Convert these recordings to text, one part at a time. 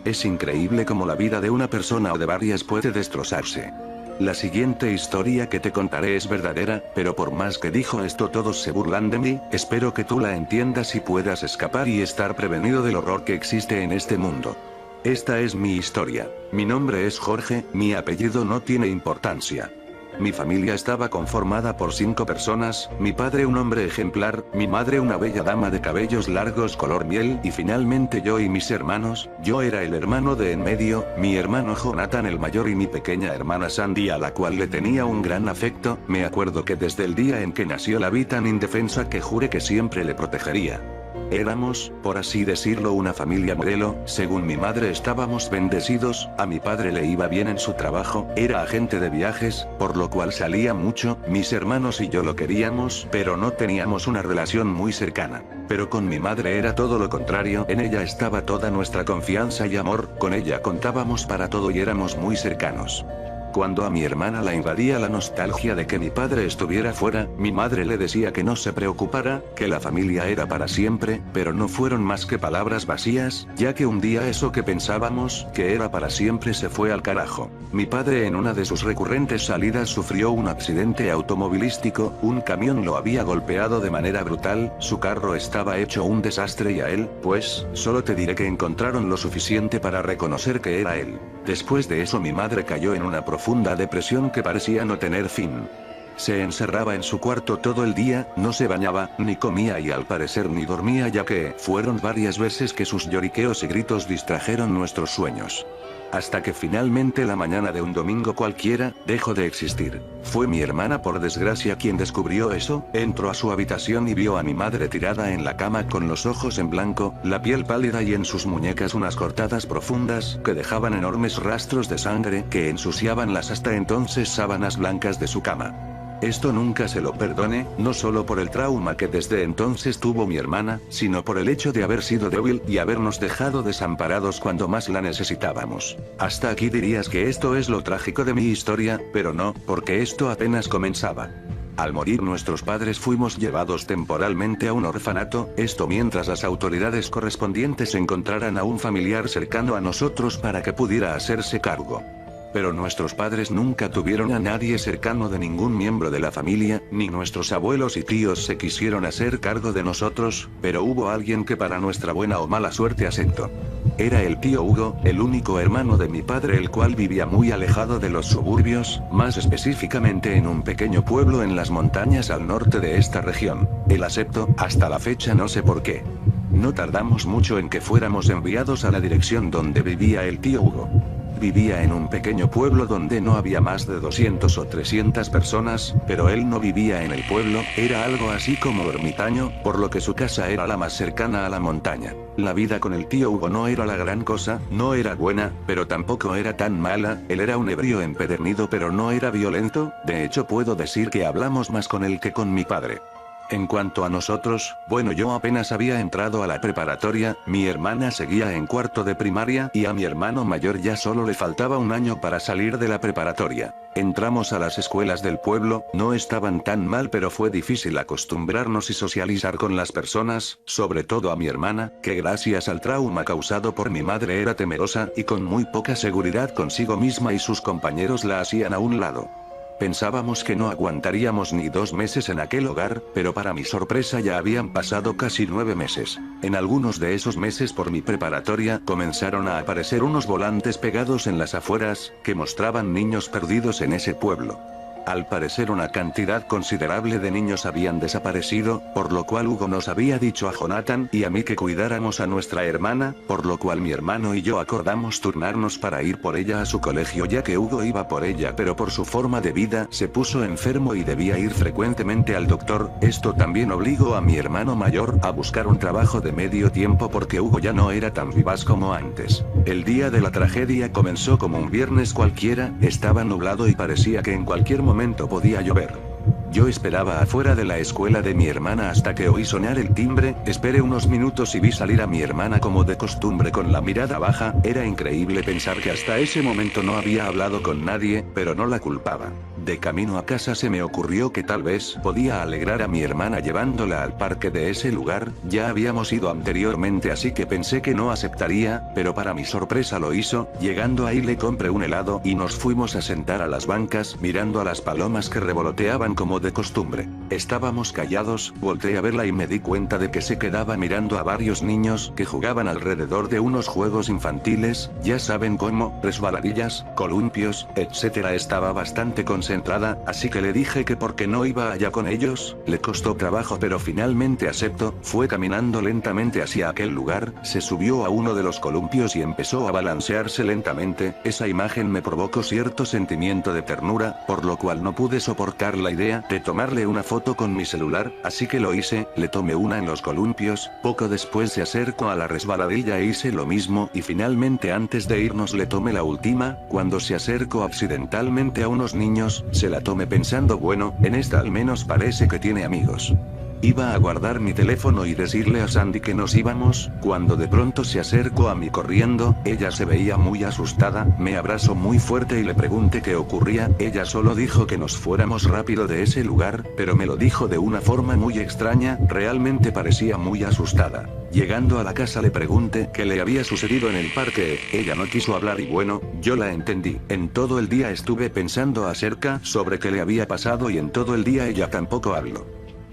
Es increíble cómo la vida de una persona o de varias puede destrozarse. La siguiente historia que te contaré es verdadera, pero por más que dijo esto todos se burlan de mí, espero que tú la entiendas y puedas escapar y estar prevenido del horror que existe en este mundo. Esta es mi historia. Mi nombre es Jorge, mi apellido no tiene importancia. Mi familia estaba conformada por 5 personas, mi padre un hombre ejemplar, mi madre una bella dama de cabellos largos color miel y finalmente yo y mis hermanos. Yo era el hermano de en medio, mi hermano Jonathan el mayor y mi pequeña hermana Sandy a la cual le tenía un gran afecto. Me acuerdo que desde el día en que nació la vi tan indefensa que juré que siempre le protegería. Éramos, por así decirlo, una familia modelo. Según mi madre estábamos bendecidos, a mi padre le iba bien en su trabajo, era agente de viajes, por lo cual salía mucho, mis hermanos y yo lo queríamos, pero no teníamos una relación muy cercana. Pero con mi madre era todo lo contrario, en ella estaba toda nuestra confianza y amor, con ella contábamos para todo y éramos muy cercanos. Cuando a mi hermana la invadía la nostalgia de que mi padre estuviera fuera, mi madre le decía que no se preocupara, que la familia era para siempre, pero no fueron más que palabras vacías, ya que un día eso que pensábamos, que era para siempre se fue al carajo. Mi padre en una de sus recurrentes salidas sufrió un accidente automovilístico, un camión lo había golpeado de manera brutal, su carro estaba hecho un desastre y a él, pues, solo te diré que encontraron lo suficiente para reconocer que era él. Después de eso mi madre cayó en una profunda depresión que parecía no tener fin. Se encerraba en su cuarto todo el día, no se bañaba, ni comía y al parecer ni dormía ya que fueron varias veces que sus lloriqueos y gritos distrajeron nuestros sueños. Hasta que finalmente la mañana de un domingo cualquiera, dejó de existir. Fue mi hermana por desgracia quien descubrió eso, entró a su habitación y vio a mi madre tirada en la cama con los ojos en blanco, la piel pálida y en sus muñecas unas cortadas profundas que dejaban enormes rastros de sangre que ensuciaban las hasta entonces sábanas blancas de su cama. Esto nunca se lo perdone, no solo por el trauma que desde entonces tuvo mi hermana, sino por el hecho de haber sido débil y habernos dejado desamparados cuando más la necesitábamos. Hasta aquí dirías que esto es lo trágico de mi historia, pero no, porque esto apenas comenzaba. Al morir nuestros padres fuimos llevados temporalmente a un orfanato, esto mientras las autoridades correspondientes encontraran a un familiar cercano a nosotros para que pudiera hacerse cargo. Pero nuestros padres nunca tuvieron a nadie cercano de ningún miembro de la familia, ni nuestros abuelos y tíos se quisieron hacer cargo de nosotros, pero hubo alguien que para nuestra buena o mala suerte aceptó. Era el tío Hugo, el único hermano de mi padre el cual vivía muy alejado de los suburbios, más específicamente en un pequeño pueblo en las montañas al norte de esta región. Él aceptó, hasta la fecha no sé por qué. No tardamos mucho en que fuéramos enviados a la dirección donde vivía el tío Hugo. Vivía en un pequeño pueblo donde no había más de 200 o 300 personas, pero él no vivía en el pueblo, era algo así como ermitaño, por lo que su casa era la más cercana a la montaña. La vida con el tío Hugo no era la gran cosa, no era buena, pero tampoco era tan mala. Él era un ebrio empedernido pero no era violento, de hecho puedo decir que hablamos más con él que con mi padre. En cuanto a nosotros, bueno, yo apenas había entrado a la preparatoria, mi hermana seguía en cuarto de primaria y a mi hermano mayor ya solo le faltaba un año para salir de la preparatoria. Entramos a las escuelas del pueblo, no estaban tan mal pero fue difícil acostumbrarnos y socializar con las personas, sobre todo a mi hermana, que gracias al trauma causado por mi madre era temerosa y con muy poca seguridad consigo misma y sus compañeros la hacían a un lado. Pensábamos que no aguantaríamos ni 2 meses en aquel hogar, pero para mi sorpresa ya habían pasado casi 9 meses. En algunos de esos meses por mi preparatoria comenzaron a aparecer unos volantes pegados en las afueras, que mostraban niños perdidos en ese pueblo. Al parecer una cantidad considerable de niños habían desaparecido, por lo cual Hugo nos había dicho a Jonathan y a mí que cuidáramos a nuestra hermana, por lo cual mi hermano y yo acordamos turnarnos para ir por ella a su colegio ya que Hugo iba por ella pero por su forma de vida se puso enfermo y debía ir frecuentemente al doctor. Esto también obligó a mi hermano mayor a buscar un trabajo de medio tiempo porque Hugo ya no era tan vivaz como antes. El día de la tragedia comenzó como un viernes cualquiera, estaba nublado y parecía que en cualquier momento podía llover. Yo esperaba afuera de la escuela de mi hermana hasta que oí sonar el timbre, esperé unos minutos y vi salir a mi hermana como de costumbre con la mirada baja. Era increíble pensar que hasta ese momento no había hablado con nadie, pero no la culpaba. De camino a casa se me ocurrió que tal vez podía alegrar a mi hermana llevándola al parque de ese lugar, ya habíamos ido anteriormente así que pensé que no aceptaría, pero para mi sorpresa lo hizo. Llegando ahí le compré un helado y nos fuimos a sentar a las bancas mirando a las palomas que revoloteaban como de costumbre. Estábamos callados, volteé a verla y me di cuenta de que se quedaba mirando a varios niños que jugaban alrededor de unos juegos infantiles, ya saben cómo, resbaladillas, columpios, etcétera. Estaba bastante concentrada, así que le dije que por qué no iba allá con ellos. Le costó trabajo pero finalmente aceptó. Fue caminando lentamente hacia aquel lugar, se subió a uno de los columpios y empezó a balancearse lentamente. Esa imagen me provocó cierto sentimiento de ternura, por lo cual no pude soportar la idea de tomarle una foto con mi celular, así que lo hice, le tomé una en los columpios. Poco después se acercó a la resbaladilla e hice lo mismo y finalmente antes de irnos le tomé la última. Cuando se acercó accidentalmente a unos niños, se la tomé pensando bueno, en esta al menos parece que tiene amigos. Iba a guardar mi teléfono y decirle a Sandy que nos íbamos, cuando de pronto se acercó a mí corriendo. Ella se veía muy asustada, me abrazó muy fuerte y le pregunté qué ocurría. Ella solo dijo que nos fuéramos rápido de ese lugar, pero me lo dijo de una forma muy extraña, realmente parecía muy asustada. Llegando a la casa le pregunté qué le había sucedido en el parque. Ella no quiso hablar y bueno, yo la entendí. En todo el día estuve pensando acerca sobre qué le había pasado y en todo el día ella tampoco habló.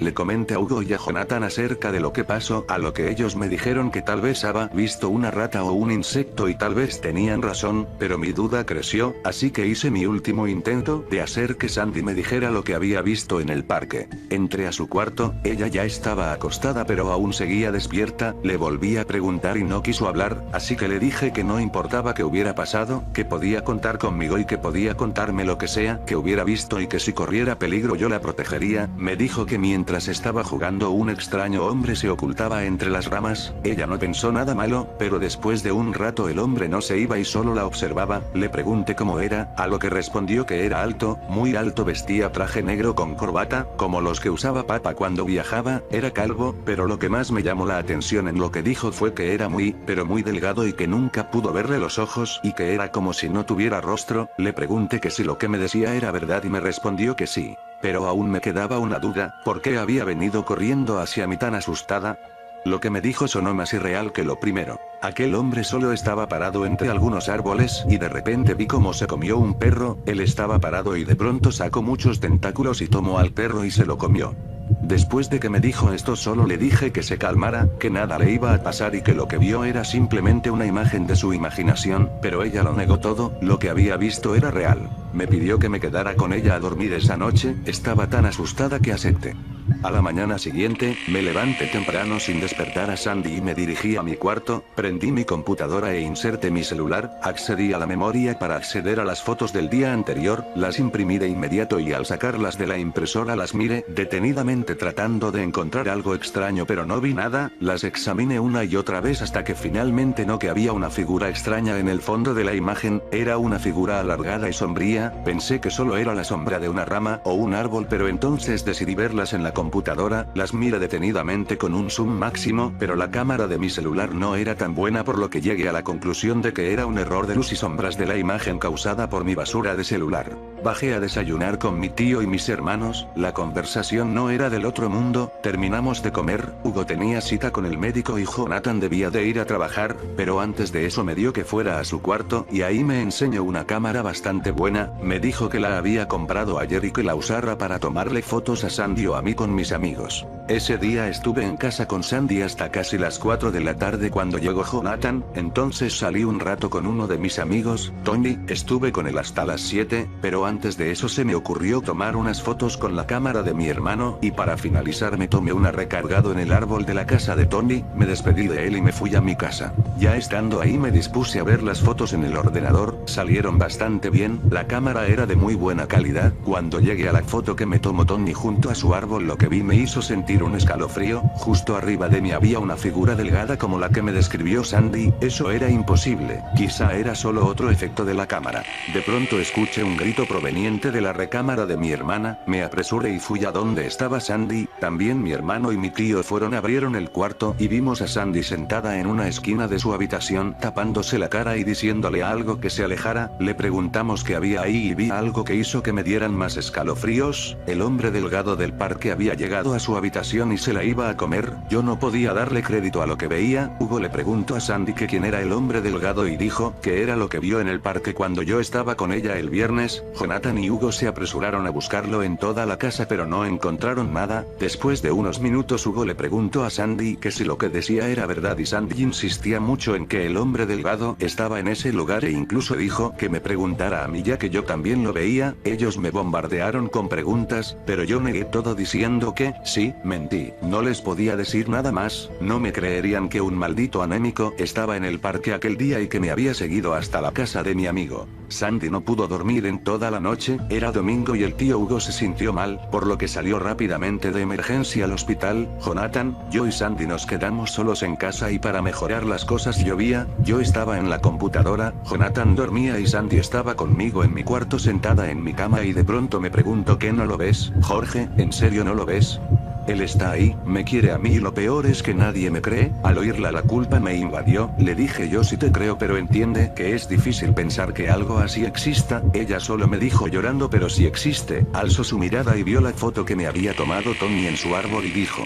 Le comenté a Hugo y a Jonathan acerca de lo que pasó, a lo que ellos me dijeron que tal vez había visto una rata o un insecto y tal vez tenían razón, pero mi duda creció, así que hice mi último intento de hacer que Sandy me dijera lo que había visto en el parque. Entré a su cuarto, ella ya estaba acostada pero aún seguía despierta, le volví a preguntar y no quiso hablar, así que le dije que no importaba qué hubiera pasado, que podía contar conmigo y que podía contarme lo que sea que hubiera visto y que si corriera peligro yo la protegería. Me dijo que mientras estaba jugando un extraño hombre se ocultaba entre las ramas. Ella no pensó nada malo, pero después de un rato el hombre no se iba y solo la observaba. Le pregunté cómo era, a lo que respondió que era alto, muy alto, vestía traje negro con corbata, como los que usaba Papa cuando viajaba, era calvo, pero lo que más me llamó la atención en lo que dijo fue que era muy, pero muy delgado y que nunca pudo verle los ojos y que era como si no tuviera rostro. Le pregunté que si lo que me decía era verdad y me respondió que sí. Pero aún me quedaba una duda, ¿por qué había venido corriendo hacia mí tan asustada? Lo que me dijo sonó más irreal que lo primero. Aquel hombre solo estaba parado entre algunos árboles y de repente vi cómo se comió un perro. Él estaba parado y de pronto sacó muchos tentáculos y tomó al perro y se lo comió. Después de que me dijo esto solo le dije que se calmara, que nada le iba a pasar y que lo que vio era simplemente una imagen de su imaginación, pero ella lo negó todo, lo que había visto era real. Me pidió que me quedara con ella a dormir esa noche, estaba tan asustada que acepté. A la mañana siguiente, me levanté temprano sin despertar a Sandy y me dirigí a mi cuarto, prendí mi computadora e inserté mi celular, accedí a la memoria para acceder a las fotos del día anterior, las imprimí de inmediato y al sacarlas de la impresora las miré detenidamente tratando de encontrar algo extraño pero no vi nada, las examiné una y otra vez hasta que finalmente no que había una figura extraña en el fondo de la imagen, era una figura alargada y sombría, pensé que solo era la sombra de una rama o un árbol pero entonces decidí verlas en la computadora, las miré detenidamente con un zoom máximo, pero la cámara de mi celular no era tan buena por lo que llegué a la conclusión de que era un error de luz y sombras de la imagen causada por mi basura de celular. Bajé a desayunar con mi tío y mis hermanos, la conversación no era del otro mundo, terminamos de comer, Hugo tenía cita con el médico y Jonathan debía de ir a trabajar, pero antes de eso me dio que fuera a su cuarto y ahí me enseñó una cámara bastante buena, me dijo que la había comprado ayer y que la usara para tomarle fotos a Sandy o a mí con mis amigos. Ese día estuve en casa con Sandy hasta casi las 4 de la tarde cuando llegó Jonathan, entonces salí un rato con uno de mis amigos, Tony, estuve con él hasta las 7, pero antes de eso se me ocurrió tomar unas fotos con la cámara de mi hermano, y para finalizar me tomé una recargado en el árbol de la casa de Tony, me despedí de él y me fui a mi casa. Ya estando ahí me dispuse a ver las fotos en el ordenador, salieron bastante bien, la cámara era de muy buena calidad, cuando llegué a la foto que me tomó Tony junto a su árbol lo que vi me hizo sentir sentir un escalofrío. Justo arriba de mí había una figura delgada como la que me describió Sandy. Eso era imposible. Quizá era solo otro efecto de la cámara. De pronto escuché un grito proveniente de la recámara de mi hermana. Me apresuré y fui a donde estaba Sandy. También mi hermano y mi tío abrieron el cuarto y vimos a Sandy sentada en una esquina de su habitación, tapándose la cara y diciéndole algo que se alejara. Le preguntamos qué había ahí y vi algo que hizo que me dieran más escalofríos. El hombre delgado del parque había llegado a su habitación y se la iba a comer. Yo no podía darle crédito a lo que veía. Hugo le preguntó a Sandy que quién era el hombre delgado y dijo que era lo que vio en el parque cuando yo estaba con ella el viernes. Jonathan y Hugo se apresuraron a buscarlo en toda la casa pero no encontraron nada. Después de unos minutos Hugo le preguntó a Sandy que si lo que decía era verdad y Sandy insistía mucho en que el hombre delgado estaba en ese lugar e incluso dijo que me preguntara a mí ya que yo también lo veía. Ellos me bombardearon con preguntas, pero yo negué todo diciendo que, sí, mentí. No les podía decir nada más. No me creerían que un maldito anémico estaba en el parque aquel día y que me había seguido hasta la casa de mi amigo. Sandy no pudo dormir en toda la noche. Era domingo y el tío Hugo se sintió mal, por lo que salió rápidamente de emergencia al hospital. Jonathan, yo y Sandy nos quedamos solos en casa y para mejorar las cosas llovía. Yo estaba en la computadora, Jonathan dormía y Sandy estaba conmigo en mi cuarto sentada en mi cama y de pronto me pregunto ¿qué no lo ves, Jorge? ¿En serio no lo ves? Él está ahí, me quiere a mí y lo peor es que nadie me cree. Al oírla la culpa me invadió. Le dije yo sí te creo pero entiende que es difícil pensar que algo así exista. Ella solo me dijo llorando pero sí existe. Alzó su mirada y vio la foto que me había tomado Tony en su árbol y dijo: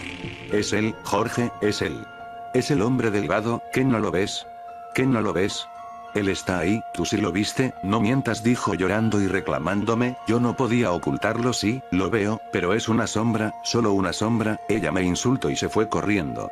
es él, Jorge, es él. Es el hombre delgado, ¿qué no lo ves? ¿Qué no lo ves? Él está ahí, tú sí lo viste, no mientas, dijo llorando y reclamándome. Yo no podía ocultarlo, sí, lo veo, pero es una sombra, solo una sombra. Ella me insultó y se fue corriendo.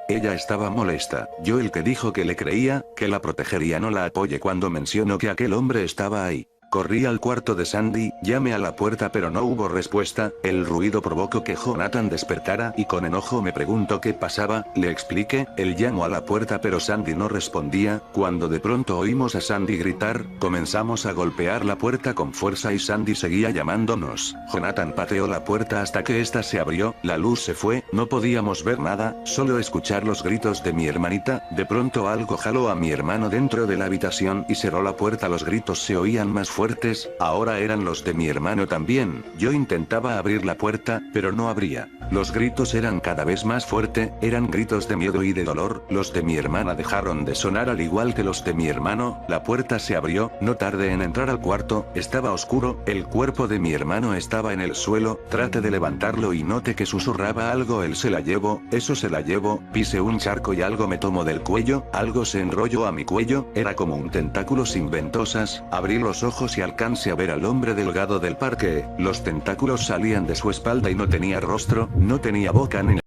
Ella estaba molesta. Yo el que dijo que le creía, que la protegería no la apoyé cuando mencionó que aquel hombre estaba ahí. Corrí al cuarto de Sandy, llamé a la puerta pero no hubo respuesta. El ruido provocó que Jonathan despertara y con enojo me preguntó qué pasaba. Le expliqué. Él llamó a la puerta pero Sandy no respondía. Cuando de pronto oímos a Sandy gritar, comenzamos a golpear la puerta con fuerza y Sandy seguía llamándonos. Jonathan pateó la puerta hasta que ésta se abrió, la luz se fue, no podíamos ver nada, solo escuchar los gritos de mi hermanita. De pronto algo jaló a mi hermano dentro de la habitación y cerró la puerta. Los gritos se oían más fuertes, ahora eran los de mi hermano también. Yo intentaba abrir la puerta, pero no abría. Los gritos eran cada vez más fuertes, eran gritos de miedo y de dolor. Los de mi hermana dejaron de sonar al igual que los de mi hermano. La puerta se abrió, no tardé en entrar al cuarto, estaba oscuro, el cuerpo de mi hermano estaba en el suelo, traté de levantarlo y noté que susurraba algo. Él se la llevó, eso se la llevó, pisé un charco y algo me tomó del cuello, algo se enrolló a mi cuello, era como un tentáculo sin ventosas. Abrí los ojos y alcancé a ver al hombre delgado del parque. Los tentáculos salían de su espalda y no tenía rostro, no tenía boca ni